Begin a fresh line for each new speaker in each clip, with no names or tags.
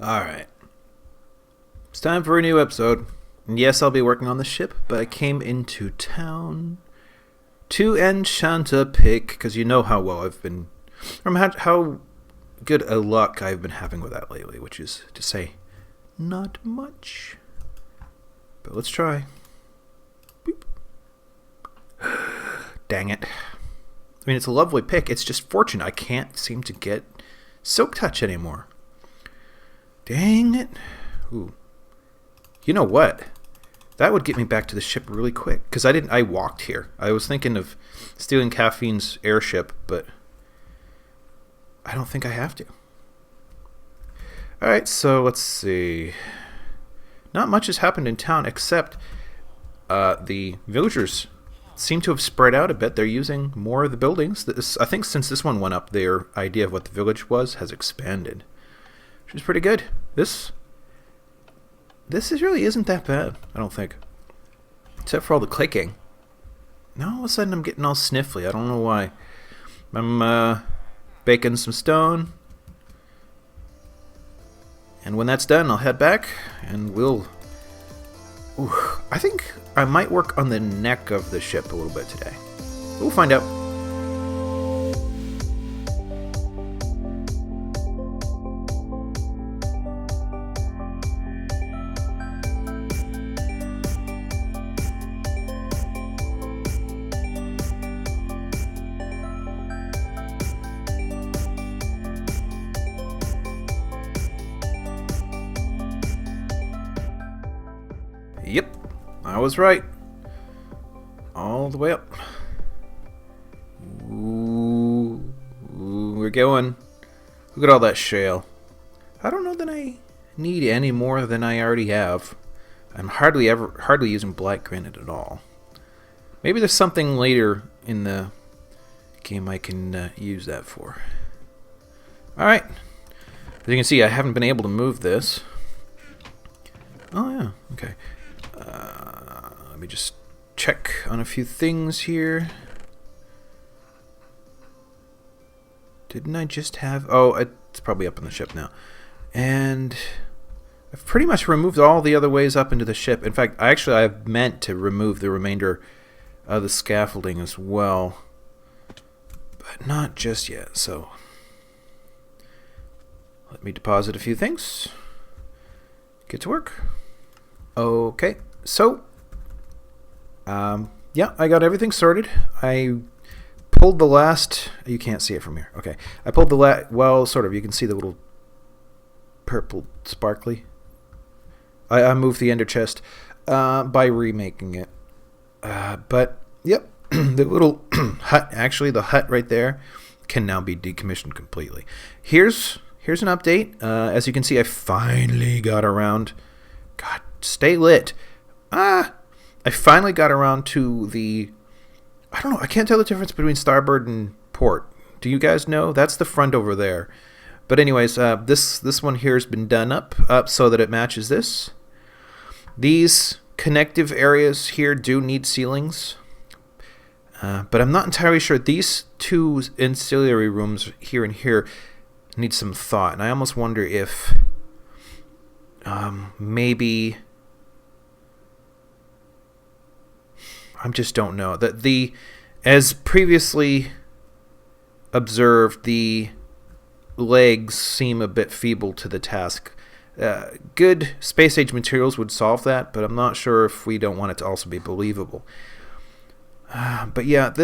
Alright. It's time for a new episode. And yes, I'll be working on the ship, but I came into town to enchant a pick, because you know how well I've been, or how good a luck I've been having with that lately, which is to say, not much. But let's try. Boop. Dang it. I mean, it's a lovely pick. It's just fortunate I can't seem to get Silk Touch anymore. Dang it. Ooh. You know what? That would get me back to the ship really quick. Because I walked here. I was thinking of stealing Kafine's airship, but I don't think I have to. Alright, so let's see. Not much has happened in town except the villagers seem to have spread out a bit. They're using more of the buildings. I think since this one went up, their idea of what the village was has expanded. Which is pretty good. This really isn't that bad, I don't think. Except for all the clicking. Now all of a sudden I'm getting all sniffly. I don't know why. I'm baking some stone. And when that's done, I'll head back and we'll... Ooh, I think I might work on the neck of the ship a little bit today. We'll find out. Yep, I was right. All the way up. Ooh, we're going. Look at all that shale. I don't know that I need any more than I already have. I'm hardly using black granite at all. Maybe there's something later in the game I can use that for. Alright. As you can see, I haven't been able to move this. Oh yeah, okay. Let me just check on a few things here. Didn't I just have... Oh, it's probably up on the ship now. And I've pretty much removed all the other ways up into the ship. In fact, I've meant to remove the remainder of the scaffolding as well. But not just yet, so... Let me deposit a few things. Get to work. Okay, so... yeah, I got everything sorted. I pulled the last... You can't see it from here. Okay. I pulled the last... Well, sort of. You can see the little purple sparkly. I moved the ender chest by remaking it. But, yep. The little hut, actually, the hut right there can now be decommissioned completely. Here's an update. As you can see, I finally got around... God, stay lit. I finally got around to the... I don't know. I can't tell the difference between starboard and port. Do you guys know? That's the front over there. But anyways, this one here has been done up so that it matches this. These connective areas here do need ceilings. But I'm not entirely sure. These two ancillary rooms here and here need some thought. And I almost wonder if maybe... I just don't know. As previously observed, the legs seem a bit feeble to the task. Good space-age materials would solve that, but I'm not sure if we don't want it to also be believable. But yeah,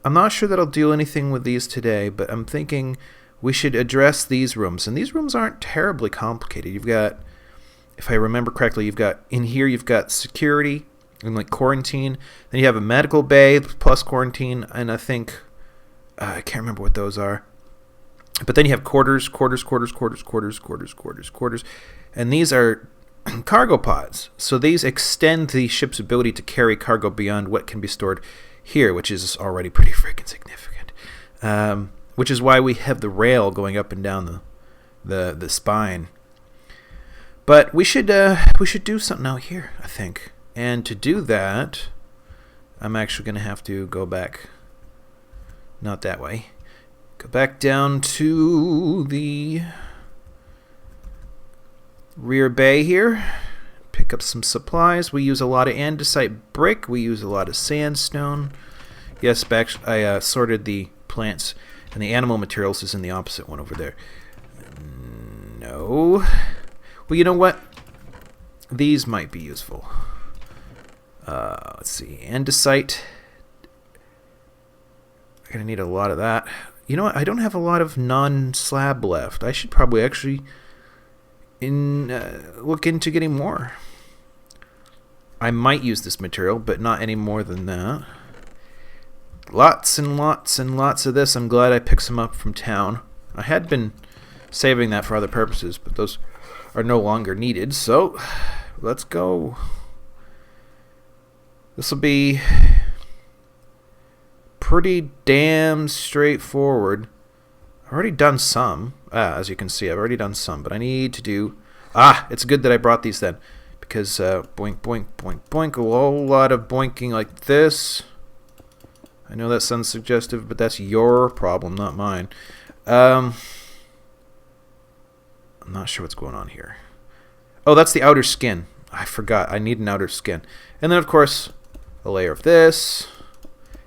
I'm not sure that I'll do anything with these today, but I'm thinking we should address these rooms. And these rooms aren't terribly complicated. You've got, if I remember correctly, you've got security, and like quarantine. Then you have a medical bay plus quarantine, and I think I can't remember what those are. But then you have quarters, and these are cargo pods. So these extend the ship's ability to carry cargo beyond what can be stored here, which is already pretty freaking significant. Which is why we have the rail going up and down the spine. But we should do something out here, I think. And to do that, I'm actually going to have to go back, not that way, go back down to the rear bay here. Pick up some supplies. We use a lot of andesite brick. We use a lot of sandstone. Yes, I sorted the plants, and the animal materials is in the opposite one over there. No. Well, you know what? These might be useful. Let's see. Andesite. I'm going to need a lot of that. You know what? I don't have a lot of non-slab left. I should probably actually look into getting more. I might use this material, but not any more than that. Lots and lots and lots of this. I'm glad I picked some up from town. I had been saving that for other purposes, but those are no longer needed. So, let's go. This will be pretty damn straightforward. I've already done some. As you can see, I've already done some, but I need to do... it's good that I brought these then, because boink, boink, boink, boink, a whole lot of boinking like this. I know that sounds suggestive, but that's your problem, not mine. I'm not sure what's going on here. Oh, that's the outer skin. I forgot. I need an outer skin. And then, of course, a layer of this.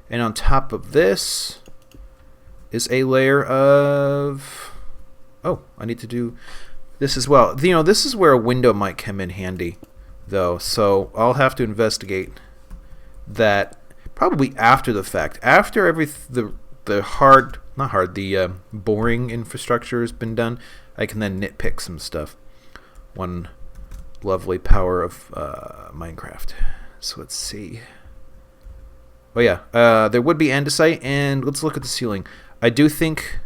And on top of this is a layer of... Oh, I need to do this as well. You know, this is where a window might come in handy, though. So I'll have to investigate that probably after the fact. After the boring infrastructure has been done, I can then nitpick some stuff. One lovely power of Minecraft. So let's see. Oh yeah, there would be andesite, and let's look at the ceiling. I do think,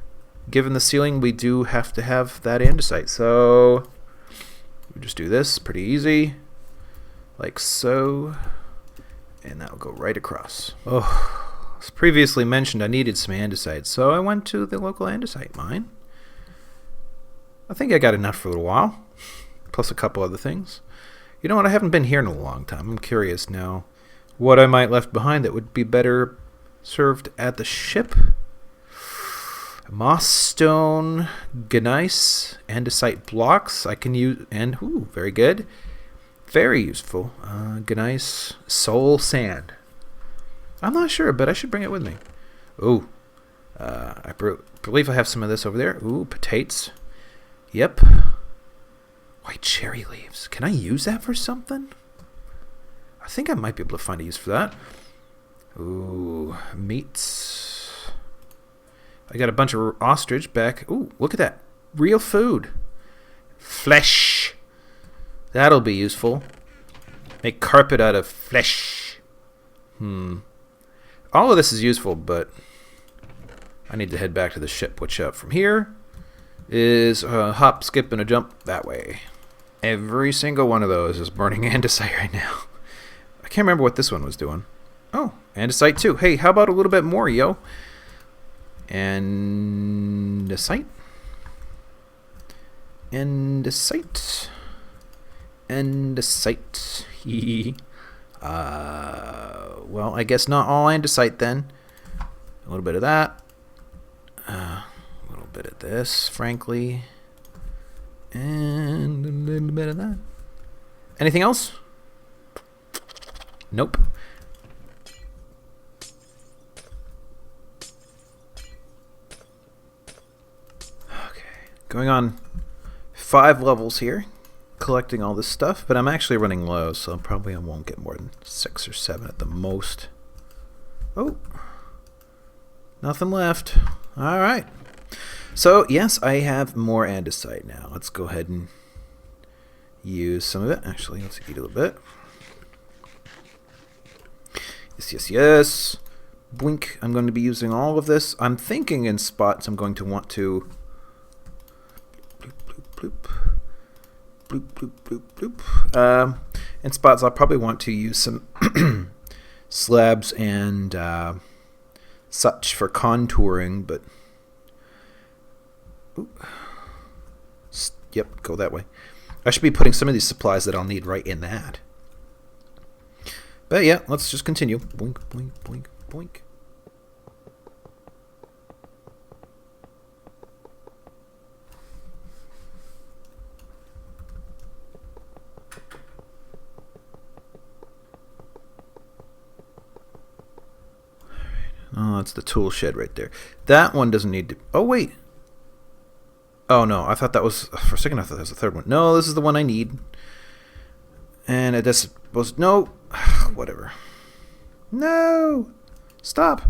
given the ceiling, we do have to have that andesite. So we just do this, pretty easy, like so, and that will go right across. Oh, as previously mentioned, I needed some andesite, so I went to the local andesite mine. I think I got enough for a little while, plus a couple other things. You know what, I haven't been here in a long time. I'm curious now what I might left behind that would be better served at the ship. Moss stone, gneiss, andesite blocks I can use, and very good. Very useful. Gneiss, soul sand. I'm not sure, but I should bring it with me. Ooh. I believe I have some of this over there. Ooh, potatoes. Yep. White cherry leaves. Can I use that for something? I think I might be able to find a use for that. Ooh, meats. I got a bunch of ostrich back. Ooh, look at that. Real food. Flesh. That'll be useful. Make carpet out of flesh. All of this is useful, but I need to head back to the ship, which from here is a hop, skip, and a jump that way. Every single one of those is burning andesite right now. I can't remember what this one was doing. Oh, andesite too. Hey, how about a little bit more, yo? Andesite. Andesite. Andesite. Well, I guess not all andesite then. A little bit of that. A little bit of this, frankly. And a little bit of that. Anything else? Nope. Okay. Going on 5 levels here. Collecting all this stuff, but I'm actually running low, so probably I won't get more than 6 or 7 at the most. Oh. Nothing left. Alright. So, yes, I have more andesite now. Let's go ahead and use some of it. Actually, let's eat a little bit. Yes, yes, yes. Blink. I'm going to be using all of this. I'm thinking in spots I'm going to want to... Bloop, bloop, bloop. Bloop, bloop, bloop, bloop. In spots I'll probably want to use some slabs and such for contouring, but... Ooh. Yep, go that way. I should be putting some of these supplies that I'll need right in that. But yeah, let's just continue. Boink, boink, boink, boink. That's the tool shed right there. That one doesn't need to... Oh, wait. Oh, no. I thought that was... For a second, I thought that was the third one. No, this is the one I need. And it just was... No. Whatever. No. Stop.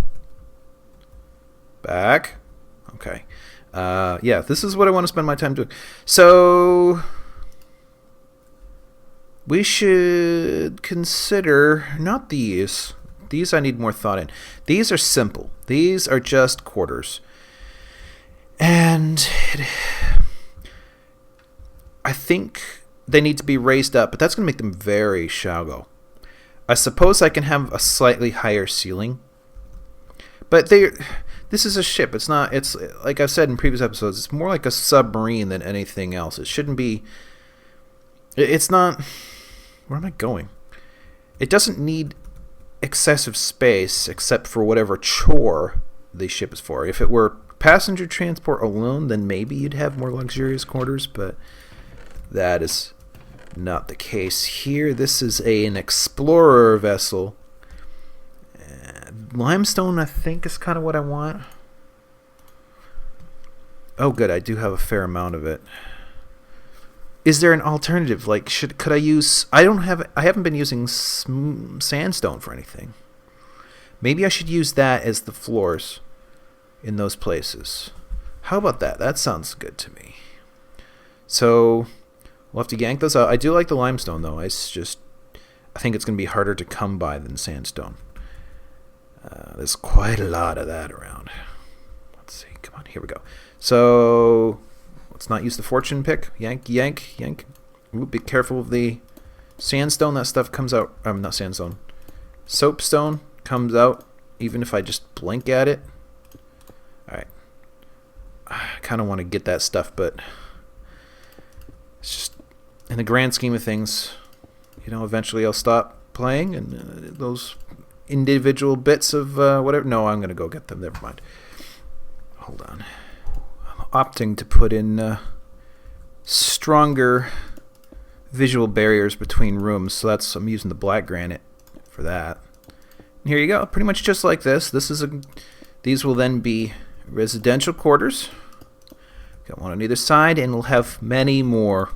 Back. Okay. Yeah, this is what I want to spend my time doing. So... we should consider... Not these. These I need more thought in. These are simple. These are just quarters. And I think they need to be raised up, but that's going to make them very shallow. I suppose I can have a slightly higher ceiling. But this is a ship. It's not, it's like I've said in previous episodes, it's more like a submarine than anything else. It shouldn't be, it's not, where am I going? It doesn't need excessive space except for whatever chore the ship is for. If it were passenger transport alone, then maybe you'd have more luxurious quarters, but that is not the case here. This is an explorer vessel. Limestone, I think, is kind of what I want. Oh, good. I do have a fair amount of it. Is there an alternative? Like, could I use... I haven't been using sandstone for anything. Maybe I should use that as the floors in those places. How about that? That sounds good to me. So we'll have to yank those out. I do like the limestone, though. I think it's going to be harder to come by than sandstone. There's quite a lot of that around. Let's see. Come on. Here we go. So let's not use the fortune pick. Yank, yank, yank. Ooh, be careful of the sandstone. That stuff comes out. Not sandstone. Soapstone comes out even if I just blink at it. Alright. I kind of want to get that stuff, but it's just, in the grand scheme of things, you know, eventually I'll stop playing, and those individual bits of whatever. No, I'm going to go get them. Never mind. Hold on. I'm opting to put in stronger visual barriers between rooms, so I'm using the black granite for that. And here you go. Pretty much just like this. These will then be residential quarters. Got one on either side, and we'll have many more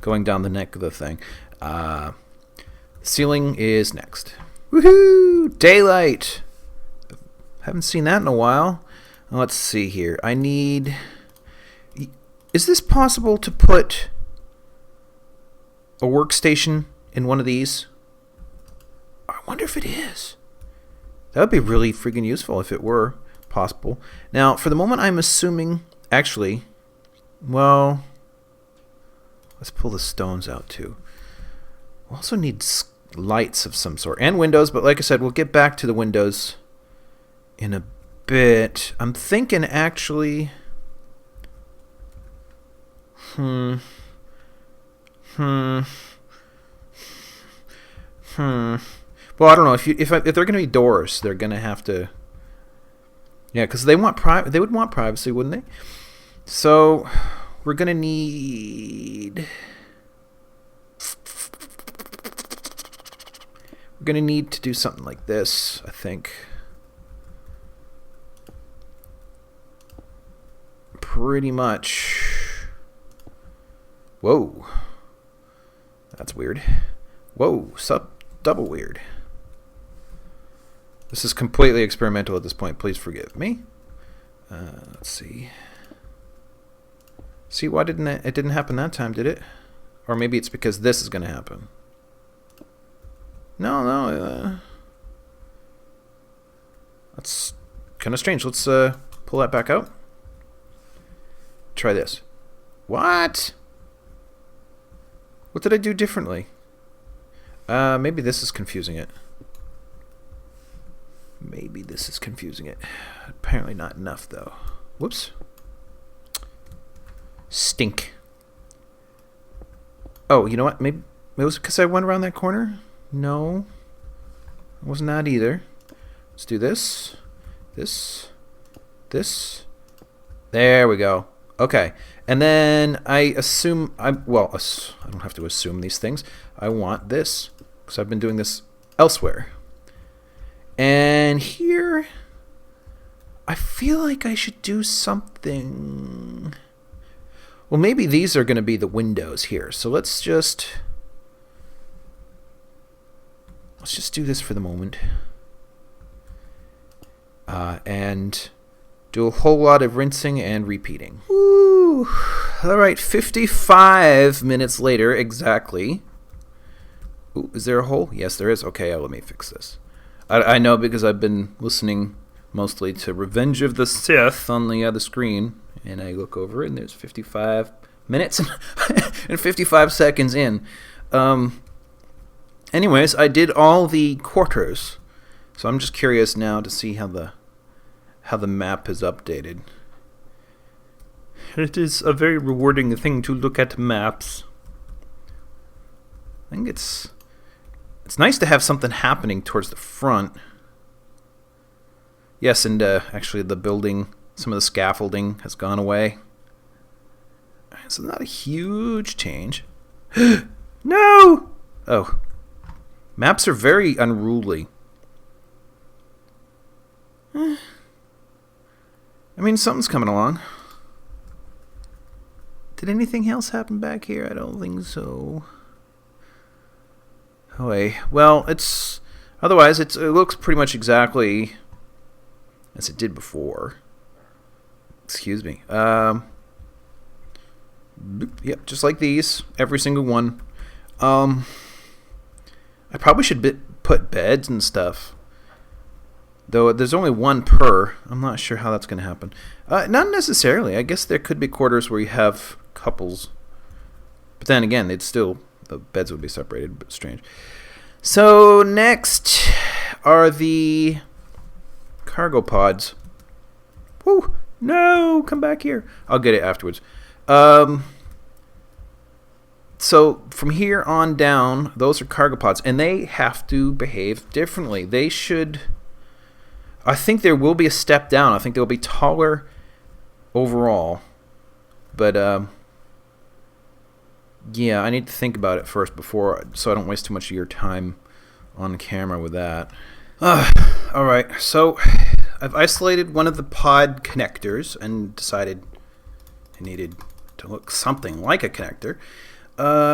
going down the neck of the thing. Ceiling is next. Woohoo! Daylight! Haven't seen that in a while. Let's see here. I need... Is this possible to put a workstation in one of these? I wonder if it is. That would be really freaking useful if it were possible. Now, for the moment, I'm assuming... Actually, well... Let's pull the stones out, too. We'll also need lights of some sort. And windows, but like I said, we'll get back to the windows in a bit. I'm thinking, actually... Well, I don't know. If they're going to be doors, they're going to have to... Yeah, because they would want privacy, wouldn't they? So we're going to need... We're going to need to do something like this, I think. Pretty much. Whoa. That's weird. Whoa, double weird. This is completely experimental at this point. Please forgive me. Let's see. See, why didn't it didn't happen that time, did it? Or maybe it's because this is going to happen. No. That's kind of strange. Let's pull that back out. Try this. What? What did I do differently? Maybe this is confusing it. Maybe this is confusing it. Apparently not enough, though. Whoops. Stink. Oh, you know what? Maybe it was because I went around that corner? No. It wasn't that either. Let's do this. This. There we go. Okay. And then I assume... I don't have to assume these things. I want this, because I've been doing this elsewhere. And here, I feel like I should do something. Well, maybe these are going to be the windows here. So let's just do this for the moment. And do a whole lot of rinsing and repeating. Woo! All right, 55 minutes later, exactly. Ooh, is there a hole? Yes, there is. Okay, let me fix this. I know because I've been listening mostly to Revenge of the Sith on the other screen, and I look over and there's 55 minutes and 55 seconds in. Anyways, I did all the quarters, so I'm just curious now to see how the map is updated. It is a very rewarding thing to look at maps. I think it's nice to have something happening towards the front. Yes, and actually the building, some of the scaffolding has gone away. So not a huge change. No! Oh. Maps are very unruly. I mean, something's coming along. Did anything else happen back here? I don't think so. Oh, wait. Well, otherwise it looks pretty much exactly as it did before. Excuse me. Yep, just like these, every single one. I probably should put beds and stuff. Though there's only one per. I'm not sure how that's going to happen. Not necessarily. I guess there could be quarters where you have couples. But then again, the beds would be separated, but strange. So next are the cargo pods. Woo! No, come back here. I'll get it afterwards. So from here on down, those are cargo pods, and they have to behave differently. They should... I think there will be a step down. I think they'll be taller overall. But, yeah, I need to think about it first so I don't waste too much of your time on camera with that. Alright, so I've isolated one of the pod connectors and decided it needed to look something like a connector,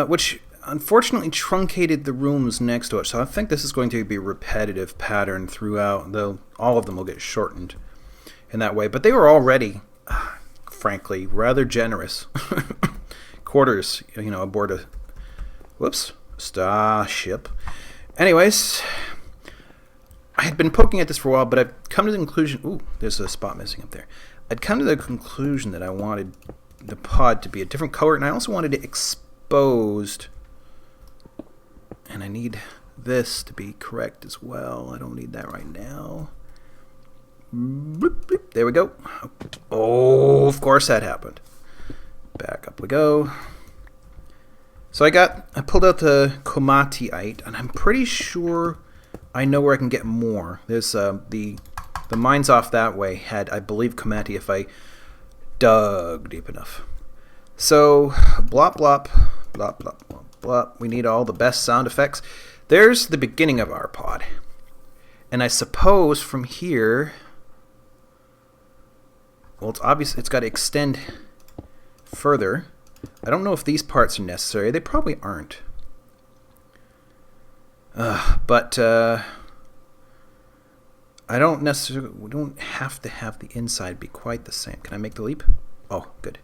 which unfortunately truncated the rooms next to it. So I think this is going to be a repetitive pattern throughout, though all of them will get shortened in that way. But they were already, frankly, rather generous. Quarters, aboard a starship. Anyways, I had been poking at this for a while, but I've come to the conclusion... Ooh, there's a spot missing up there. I'd come to the conclusion that I wanted the pod to be a different color, and I also wanted it exposed. And I need this to be correct as well. I don't need that right now. Bloop, bloop. There we go. Oh, of course that happened. Back up we go. So I pulled out the Komatiite, and I'm pretty sure I know where I can get more. There's the mines off that way had, I believe, Komati if I dug deep enough. So blop blop blop blop blop blop. We need all the best sound effects. There's the beginning of our pod, and I suppose from here, well, it's obvious it's got to extend further. I don't know if these parts are necessary. They probably aren't. But I don't necessarily. We don't have to have the inside be quite the same. Can I make the leap? Oh, good.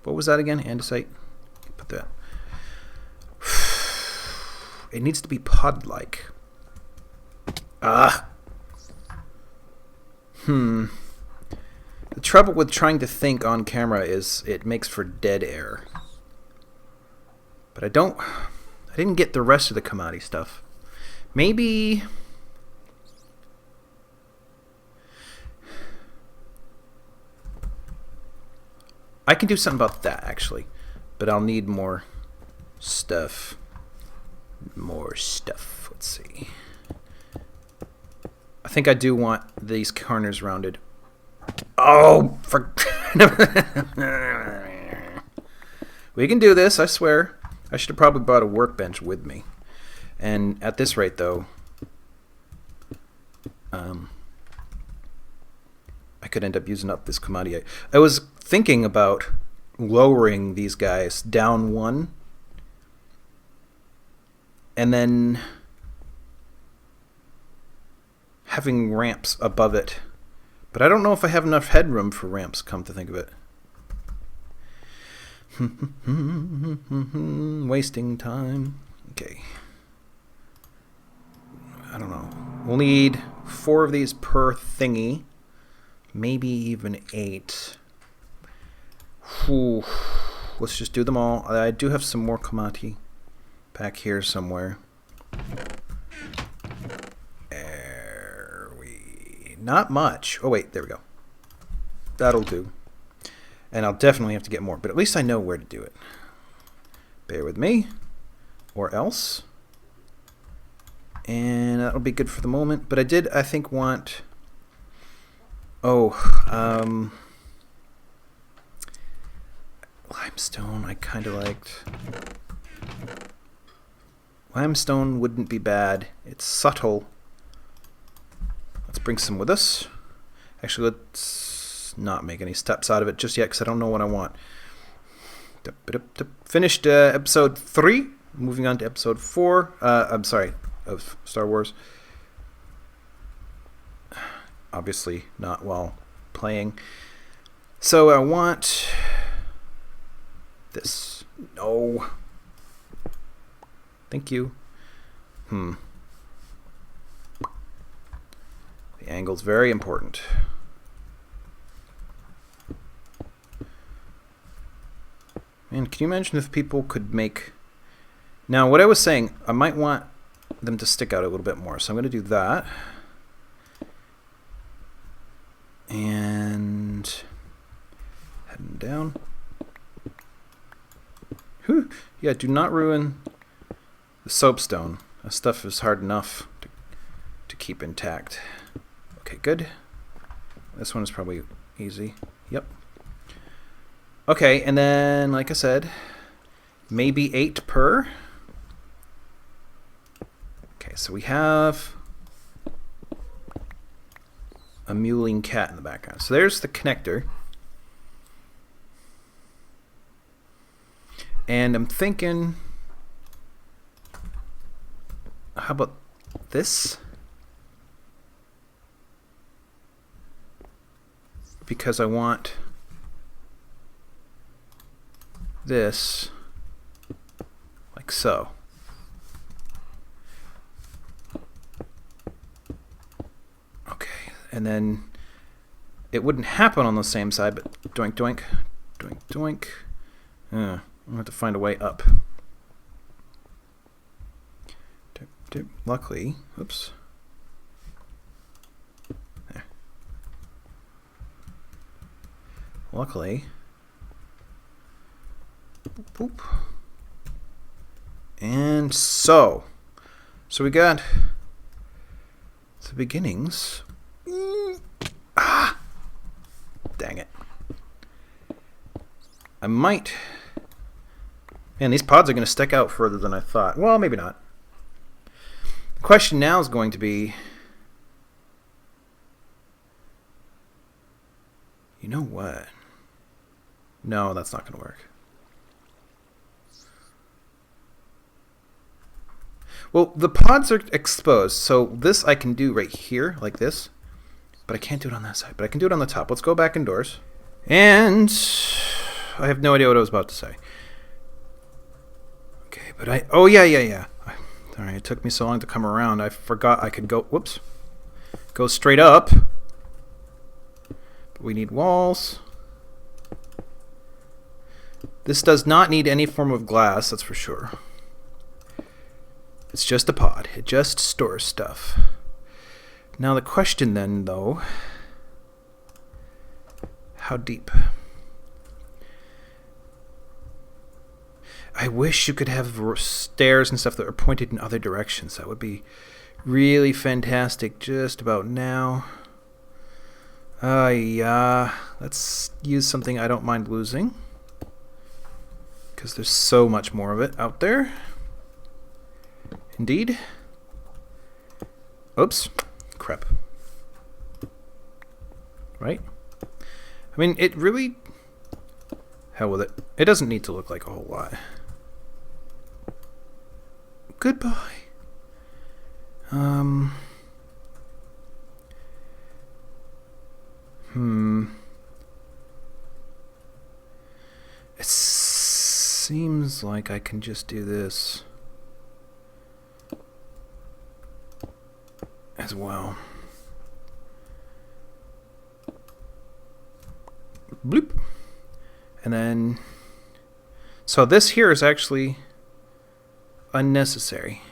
What was that again? Andesite. Put that. It needs to be pod-like. The trouble with trying to think on camera is it makes for dead air. But I didn't get the rest of the Komati stuff. Maybe... I can do something about that, actually. But I'll need more stuff. Let's see. I think I do want these corners rounded. Oh, we can do this, I swear. I should have probably brought a workbench with me. And at this rate, though, I could end up using up this commodity. I was thinking about lowering these guys down 1 and then having ramps above it. But I don't know if I have enough headroom for ramps, come to think of it. Wasting time. Okay. I don't know. We'll need 4 of these per thingy. Maybe even 8. Whew. Let's just do them all. I do have some more commodity back here somewhere. Not much. Oh, wait. There we go. That'll do. And I'll definitely have to get more. But at least I know where to do it. Bear with me. Or else. And that'll be good for the moment. But I did, I think, want... limestone I kind of liked. Limestone wouldn't be bad. It's subtle. Let's bring some with us. Actually, let's not make any steps out of it just yet because I don't know what I want. Finished episode 3. Moving on to episode 4. I'm sorry, of Star Wars. Obviously not while playing. So I want this. No. Thank you. The angle's very important. Man, can you imagine if people could make... Now, what I was saying, I might want them to stick out a little bit more. So I'm going to do that. And heading down. Whew. Yeah, do not ruin the soapstone. That stuff is hard enough to keep intact. Okay, good. This one is probably easy. Yep. Okay, and then, like I said, maybe 8 per. Okay, so we have a mewling cat in the background. So there's the connector. And I'm thinking, how about this? Because I want this like so. Okay, and then it wouldn't happen on the same side, but doink, doink, doink, doink. I'm gonna have to find a way up. Luckily, oops. There. Luckily, boop, boop. And so we got the beginnings. Ah, dang it! I might. Man, these pods are going to stick out further than I thought. Well, maybe not. The question now is going to be, you know what? No, that's not going to work. Well, the pods are exposed, so this I can do right here, like this, but I can't do it on that side, but I can do it on the top. Let's go back indoors. And I have no idea what I was about to say. Okay, but oh yeah. Sorry, it took me so long to come around. I forgot I could go, whoops, go straight up. But we need walls. This does not need any form of glass, that's for sure. It's just a pod. It just stores stuff. Now the question then, though, how deep? I wish you could have stairs and stuff that are pointed in other directions. That would be really fantastic just about now. Yeah. Let's use something I don't mind losing, because there's so much more of it out there. Indeed. Oops. Crap. right? I mean, it really... Hell with it. It doesn't need to look like a whole lot. Goodbye. It seems like I can just do this as well. Bloop. And then, so this here is actually unnecessary.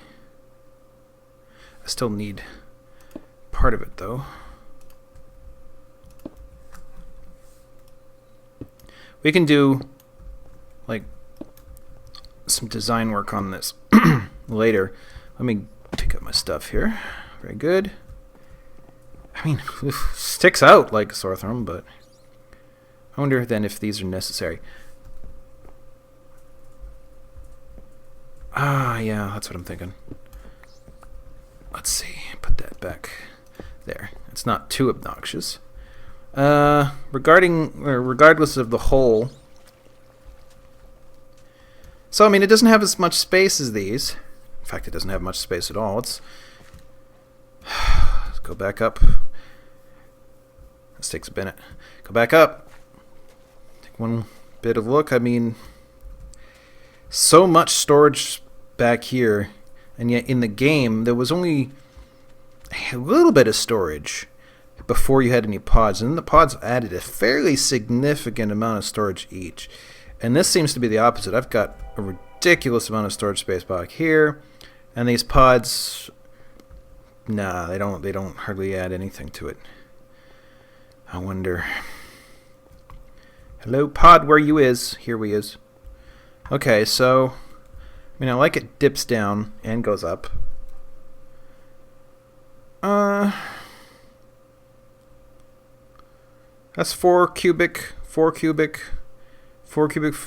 I still need part of it though. We can do like some design work on this later. Let me pick up my stuff here. Very good. I mean, sticks out like a sore thumb, but I wonder then if these are necessary. Ah, yeah, that's what I'm thinking. Let's see, put that back there. It's not too obnoxious. Regardless of the hole. So, I mean, it doesn't have as much space as these. In fact, it doesn't have much space at all. Let's go back up. This takes a minute. Go back up. Take one bit of look. I mean, so much storage back here, and yet in the game there was only a little bit of storage before you had any pods, and then the pods added a fairly significant amount of storage each. And this seems to be the opposite. I've got a ridiculous amount of storage space back here, and these pods, nah, they don't hardly add anything to it. I wonder. Hello, pod, where you is? Here we is. Okay, so I mean, I like it dips down and goes up. That's 4 cubic,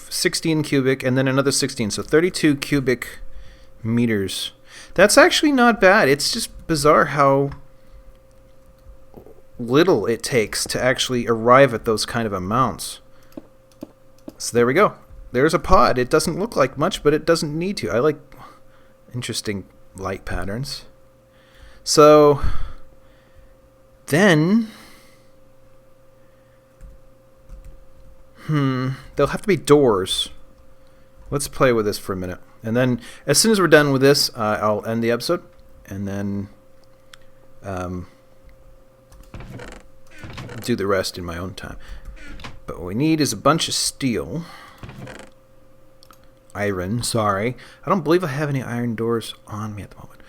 16 cubic, and then another 16, so 32 cubic meters. That's actually not bad. It's just bizarre how little it takes to actually arrive at those kind of amounts. So there we go. There's a pod. It doesn't look like much, but it doesn't need to. I like interesting light patterns. So then there'll have to be doors. Let's play with this for a minute. And then as soon as we're done with this, I'll end the episode. And then do the rest in my own time. But what we need is a bunch of steel. Iron, sorry. I don't believe I have any iron doors on me at the moment.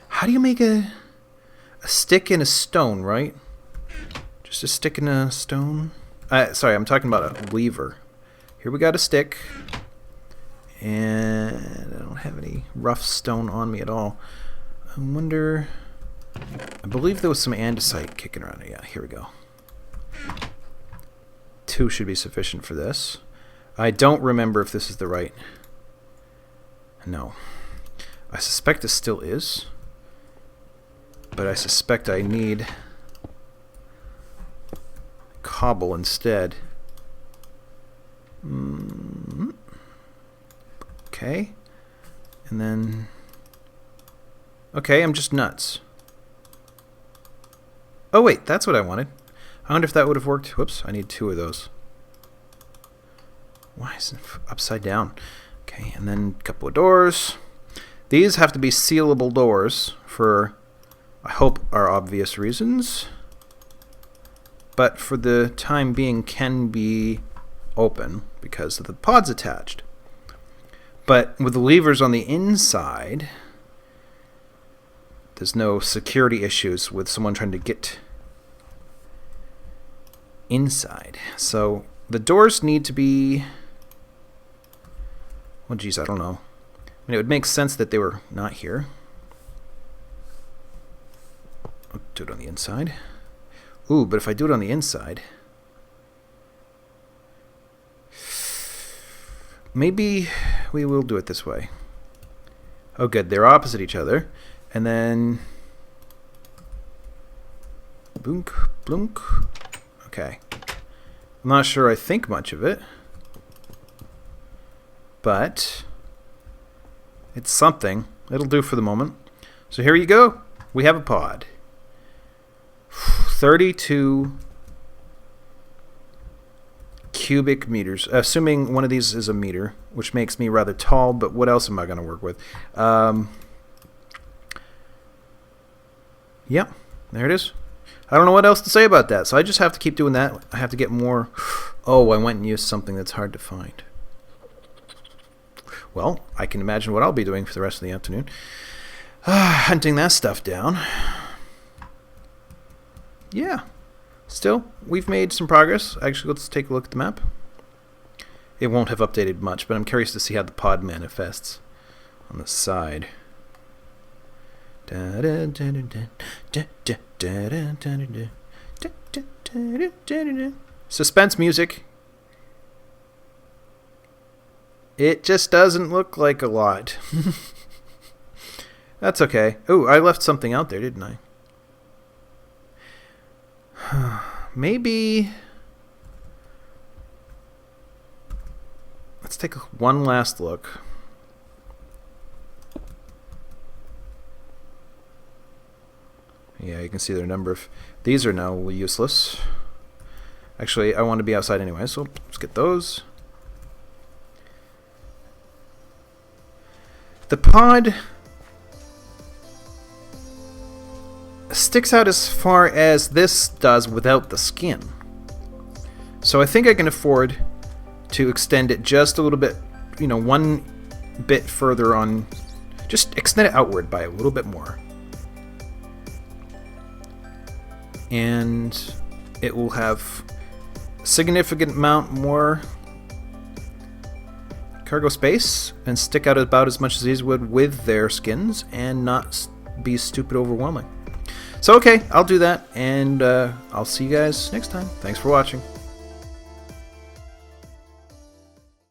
How do you make a stick in a stone, right? Just a stick in a stone? Sorry, I'm talking about a lever. Here we got a stick. And I don't have any rough stone on me at all. I wonder... I believe there was some andesite kicking around. Yeah, here we go. 2 should be sufficient for this. I don't remember if this is the right... No. I suspect this still is. But I suspect I need cobble instead. Okay. And then... Okay, I'm just nuts. Oh wait, that's what I wanted. I wonder if that would have worked. Whoops, I need 2 of those. Why is it upside down? Okay, and then a couple of doors. These have to be sealable doors for, I hope, are obvious reasons. But for the time being can be open because of the pods attached. But with the levers on the inside, there's no security issues with someone trying to get inside. So the doors need to be... Well, geez, I don't know. I mean, it would make sense that they were not here. I'll do it on the inside. Ooh, but if I do it on the inside... Maybe we will do it this way. Oh, good. They're opposite each other. And then... Blunk, blunk. Okay. I'm not sure I think much of it, but it's something. It'll do for the moment. So here you go. We have a pod. 32 cubic meters. Assuming one of these is a meter, which makes me rather tall, but what else am I going to work with? Yeah, there it is. I don't know what else to say about that, so I just have to keep doing that. I have to get more. Oh, I went and used something that's hard to find. Well, I can imagine what I'll be doing for the rest of the afternoon. Hunting that stuff down. Yeah. Still, we've made some progress. Actually, let's take a look at the map. It won't have updated much, but I'm curious to see how the pod manifests on the side. Suspense music. It just doesn't look like a lot. That's okay. Oh, I left something out there, didn't I? Maybe... Let's take one last look. Yeah, you can see their number of... These are now useless. Actually, I want to be outside anyway, so let's get those. The pod sticks out as far as this does without the skin. So I think I can afford to extend it just a little bit, one bit further on. Just extend it outward by a little bit more. And it will have a significant amount more cargo space and stick out about as much as these would with their skins and not be stupid overwhelming. So okay, I'll do that, and I'll see you guys next time. Thanks for watching.